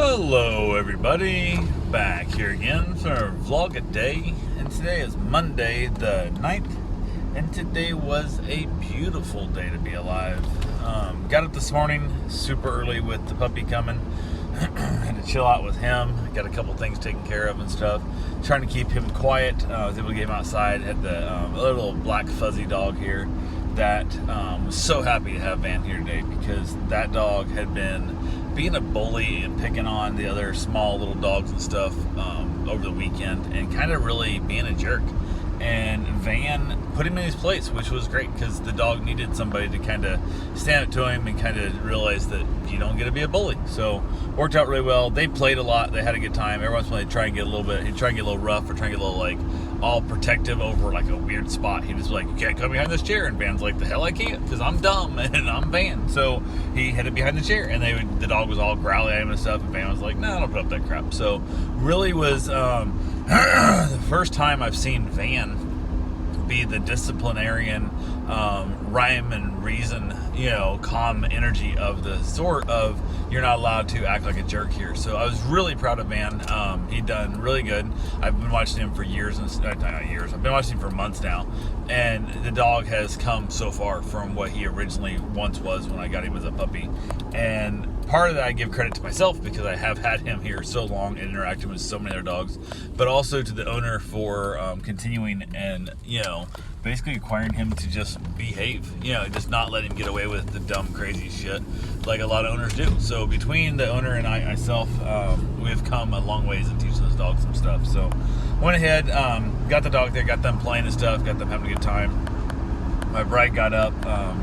Hello everybody, back here again for Vlog a Day, and today is Monday the 9th, and today was a beautiful day to be alive. Got up this morning super early with the puppy coming. Had to chill out with him, got a couple things taken care of and stuff, trying to keep him quiet. I was able to get him outside. Had the little black fuzzy dog here that was so happy to have Van here today, because that dog had been being a bully and picking on the other small little dogs and stuff over the weekend, and kind of really being a jerk. And Van put him in his place, which was great, because the dog needed somebody to kind of stand up to him and kind of realize that you don't get to be a bully. So worked out really well. They played a lot. They had a good time. Every once in a while, he'd try and get a little bit, he'd try and get a little rough, or try and get a little like all protective over like a weird spot. He just like, you can't come behind this chair. And Van's like, the hell I can't, because I'm dumb and I'm Van. So he headed behind the chair, and the dog was all growling at him and stuff, and Van was like, no, I don't put up that crap. So really was the first time I've seen Van be the disciplinarian, rhyme and reason, calm energy of the sort of, you're not allowed to act like a jerk here. So I was really proud of Van. He'd done really good. I've been watching him for years, not years, I've been watching him for months now, and the dog has come so far from what he originally once was when I got him as a puppy. And part of that I give credit to myself, because I have had him here so long and interacted with so many other dogs, but also to the owner for continuing and, basically acquiring him to just behave, just not let him get away with the dumb, crazy shit like a lot of owners do. So between the owner and myself, we've come a long ways in teaching those dogs some stuff. So went ahead, got the dog there, got them playing and stuff, got them having a good time. My bride got up,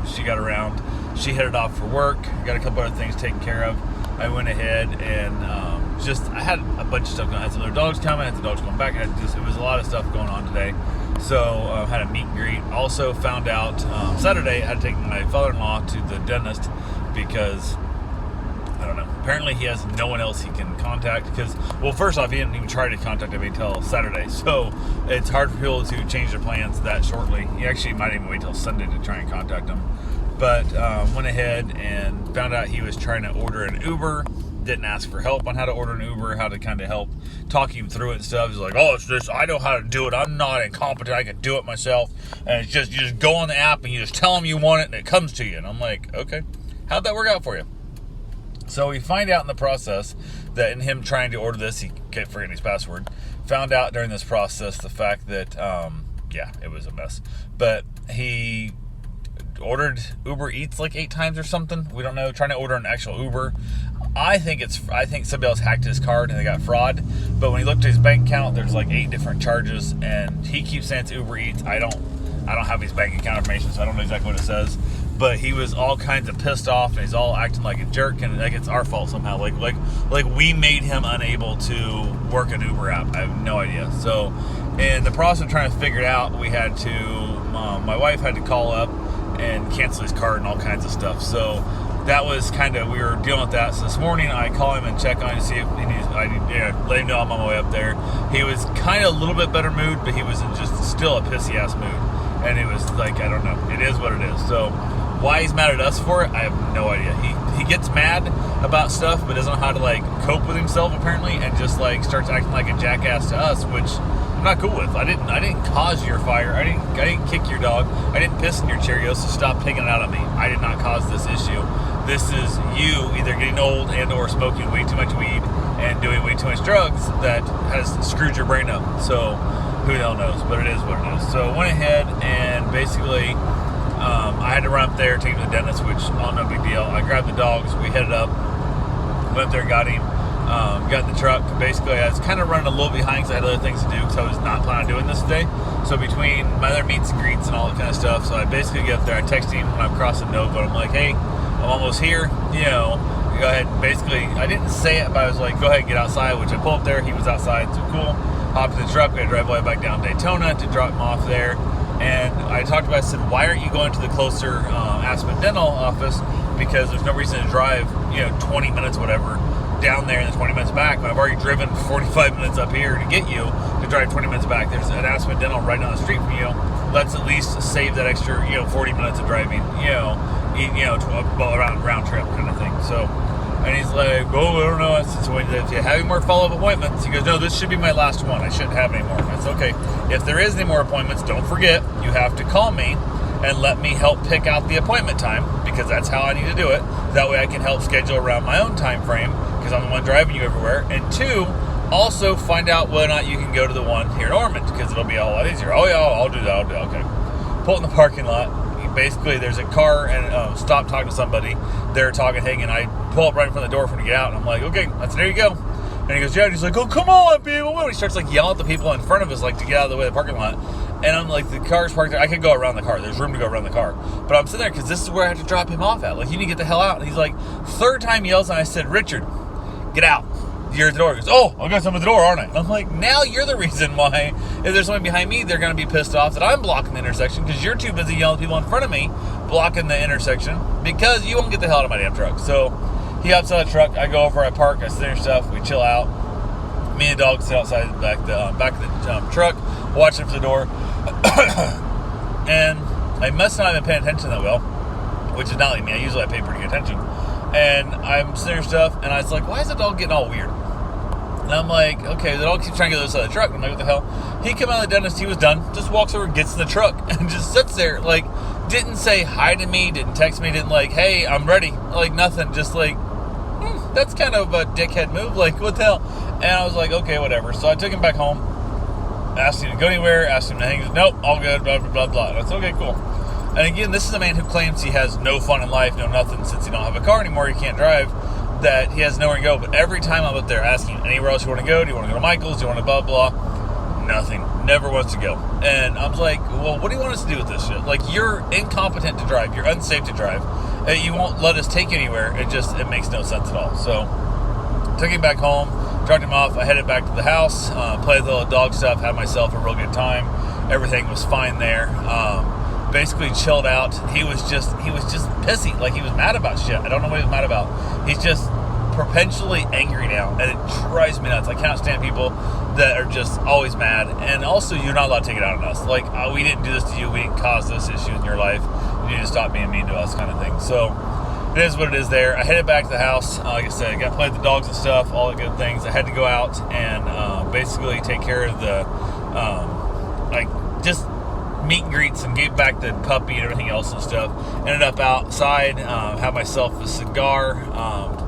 she got around, she headed off for work, got a couple other things taken care of. I went ahead and I had a bunch of stuff going on. I had some other dogs coming, I had the dogs going back, it was a lot of stuff going on today. So had a meet and greet. Also found out Saturday I had to take my father-in-law to the dentist, because I don't know, apparently he has no one else he can contact, because, well, first off, he didn't even try to contact him until Saturday, so it's hard for people to change their plans that shortly. He actually might even wait till Sunday to try and contact him. But went ahead and found out he was trying to order an Uber. Didn't ask for help on how to order an Uber, how to kind of help talk him through it and stuff. He's like, oh, it's this, I know how to do it. I'm not incompetent. I can do it myself. And it's just, you just go on the app and you just tell them you want it and it comes to you. And I'm like, okay, how'd that work out for you? So we find out in the process that in him trying to order this, he kept forgetting his password. Found out during this process the fact that, it was a mess. But he ordered Uber Eats like 8 times or something. We don't know, trying to order an actual Uber. I think somebody else hacked his card and they got fraud. But when he looked at his bank account, there's like 8 different charges, and he keeps saying it's Uber Eats. I don't have his bank account information, so I don't know exactly what it says. But he was all kinds of pissed off, and he's all acting like a jerk, and like it's our fault somehow. Like we made him unable to work an Uber app. I have no idea. So in the process of trying to figure it out, we had to, my wife had to call up and cancel his card and all kinds of stuff. So that was kind of, we were dealing with that. So this morning I call him and check on him to see if he needs, let him know I'm on my way up there. He was kind of a little bit better mood, but he was in just still a pissy ass mood. And it was like, I don't know, it is what it is. So why he's mad at us for it, I have no idea. He gets mad about stuff, but doesn't know how to like cope with himself apparently, and just like starts acting like a jackass to us, which I'm not cool with. I didn't cause your fire. I didn't kick your dog. I didn't piss in your Cheerios, so stop taking it out on me. I did not cause this issue. This is you either getting old and or smoking way too much weed and doing way too much drugs that has screwed your brain up. So who the hell knows, but it is what it is. So I went ahead and basically I had to run up there, take him to the dentist, which, no big deal. I grabbed the dogs, we headed up, went up there, got him, got in the truck. Basically, I was kind of running a little behind because I had other things to do, because I was not planning on doing this today. So between my other meets and greets and all that kind of stuff, so I basically get up there, I text him when I'm crossing Nova, I'm like, hey, I'm almost here, go ahead. Basically, I didn't say it, but I was like, go ahead and get outside, which I pulled up there, he was outside, so cool. Hopped in the truck, we had to drive all the way back down Daytona to drop him off there. And I talked about it, I said, why aren't you going to the closer Aspen Dental office? Because there's no reason to drive, 20 minutes, whatever, down there and then 20 minutes back. I've already driven 45 minutes up here to get you to drive 20 minutes back. There's an Aspen Dental right down the street from you. Let's at least save that extra, 40 minutes of driving, around round trip kind of thing. So And he's like, oh, I don't know. I said, so if you have any more follow-up appointments? He goes, no, this should be my last one. I shouldn't have any more. I said, okay, if there is any more appointments, don't forget, you have to call me and let me help pick out the appointment time, because that's how I need to do it. That way I can help schedule around my own time frame, because I'm the one driving you everywhere. And two, also find out whether or not you can go to the one here in Ormond, because it'll be a lot easier. Oh, yeah, I'll do that. Okay. Pull in the parking lot. Basically, there's a car and stop talking to somebody. They're talking, hanging. I pull up right in front of the door for him to get out, and I'm like, okay, there you go. And he goes, yeah. And he's like, oh, come on, people. And he starts like yelling at the people in front of us, like to get out of the way of the parking lot. And I'm like, the car's parked there. I could go around the car. There's room to go around the car. But I'm sitting there because this is where I have to drop him off at. Like, you need to get the hell out. And he's like, third time yells, and I said, Richard, get out. You're at the door. He goes, oh, I got someone at the door, aren't I? And I'm like, now you're the reason why, if there's someone behind me, they're going to be pissed off that I'm blocking the intersection, because you're too busy yelling at people in front of me blocking the intersection, because you won't get the hell out of my damn truck. So he hops out of the truck. I go over, I park, I sit there and stuff. We chill out. Me and the dog sit outside the back of the truck, watching for the door. And I must not have been paying attention that well, which is not like me. Usually I pay pretty good attention. And I'm sitting there and stuff, and I was like, why is the dog getting all weird? And I'm like, okay, the dog keeps trying to get to the other side of the truck. I'm like, what the hell? He came out of the dentist, he was done, just walks over, gets in the truck, and just sits there, like, didn't say hi to me, didn't text me, didn't like, hey, I'm ready, like, nothing, just like, that's kind of a dickhead move, like, what the hell? And I was like, okay, whatever. So I took him back home, asked him to go anywhere, asked him to hang, nope, all good, blah, blah, blah, blah. That's okay, cool. And again, this is a man who claims he has no fun in life, no nothing, since he don't have a car anymore, he can't drive, that he has nowhere to go. But every time I'm up there asking, anywhere else you want to go? Do you want to go to Michael's? Do you want to blah, blah? Nothing. Never wants to go. And I was like, well, what do you want us to do with this shit? Like, you're incompetent to drive. You're unsafe to drive. You won't let us take you anywhere. It makes no sense at all. So, took him back home, dropped him off. I headed back to the house, played the little dog stuff, had myself a real good time. Everything was fine there. Basically chilled out. He was just pissy. Like, he was mad about shit. I don't know what he was mad about. He's just perpetually angry now, and it drives me nuts. I can't stand people that are just always mad. And also, you're not allowed to take it out on us. Like, we didn't do this to you. We didn't cause this issue in your life. You need to stop being mean to us, kind of thing. So it is what it is there. I headed back to the house. Like I said, I got to play with the dogs and stuff, all the good things. I had to go out and basically take care of the just meet and greets and gave back the puppy and everything else and stuff. Ended up outside, had myself a cigar.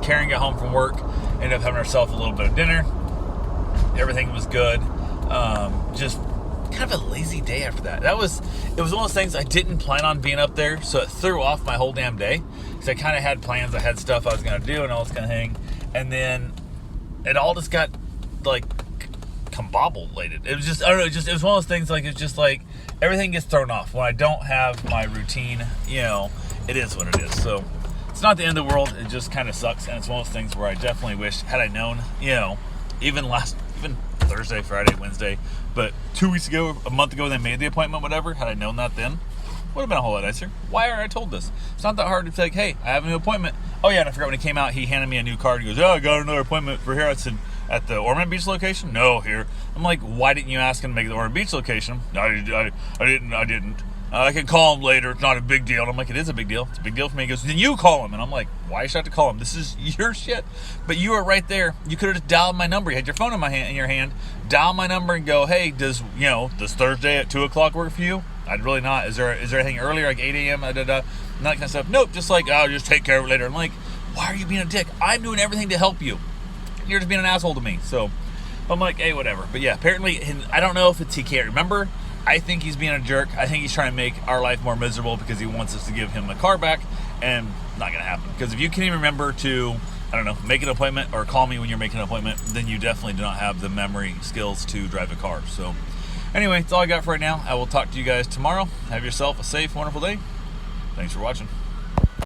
Karen got home from work, ended up having herself a little bit of dinner. Everything was good. Just kind of a lazy day after that. It was one of those things I didn't plan on being up there, so it threw off my whole damn day. Because I kind of had plans, I had stuff I was going to do and all this kind of thing. And then it all just got like combobulated. It was just, I don't know, it was one of those things, like, it's just like everything gets thrown off when I don't have my routine. It is what it is. So it's not the end of the world. It just kind of sucks, and it's one of those things where I definitely wish, had I known, even Thursday, Friday, Wednesday, but 2 weeks ago, a month ago, they made the appointment, whatever, had I known that then, would have been a whole lot nicer. Why are I told this? It's not that hard to be like, hey, I have a new appointment. Oh yeah, and I forgot when he came out, he handed me a new card. He goes, oh, I got another appointment for here. I said, at the Ormond Beach location? No, here. I'm like, why didn't you ask him to make the Ormond Beach location? I didn't. I can call him later. It's not a big deal. And I'm like, it is a big deal. It's a big deal for me. He goes, then you call him. And I'm like, why should I have to call him? This is your shit. But you were right there. You could have just dialed my number. You had your phone in your hand. Dial my number and go, hey, does Thursday at 2 o'clock work for you? I'd really not. Is there anything earlier, like 8 a.m., and that kind of stuff? Nope, just like, I'll just take care of it later. I'm like, why are you being a dick? I'm doing everything to help you. You're just being an asshole to me. So I'm like, hey, whatever. But yeah, apparently, I don't know if it's he can't remember. I think he's being a jerk. I think he's trying to make our life more miserable because he wants us to give him the car back, and not going to happen. Because if you can't even remember to, I don't know, make an appointment or call me when you're making an appointment, then you definitely do not have the memory skills to drive a car. So anyway, that's all I got for right now. I will talk to you guys tomorrow. Have yourself a safe, wonderful day. Thanks for watching.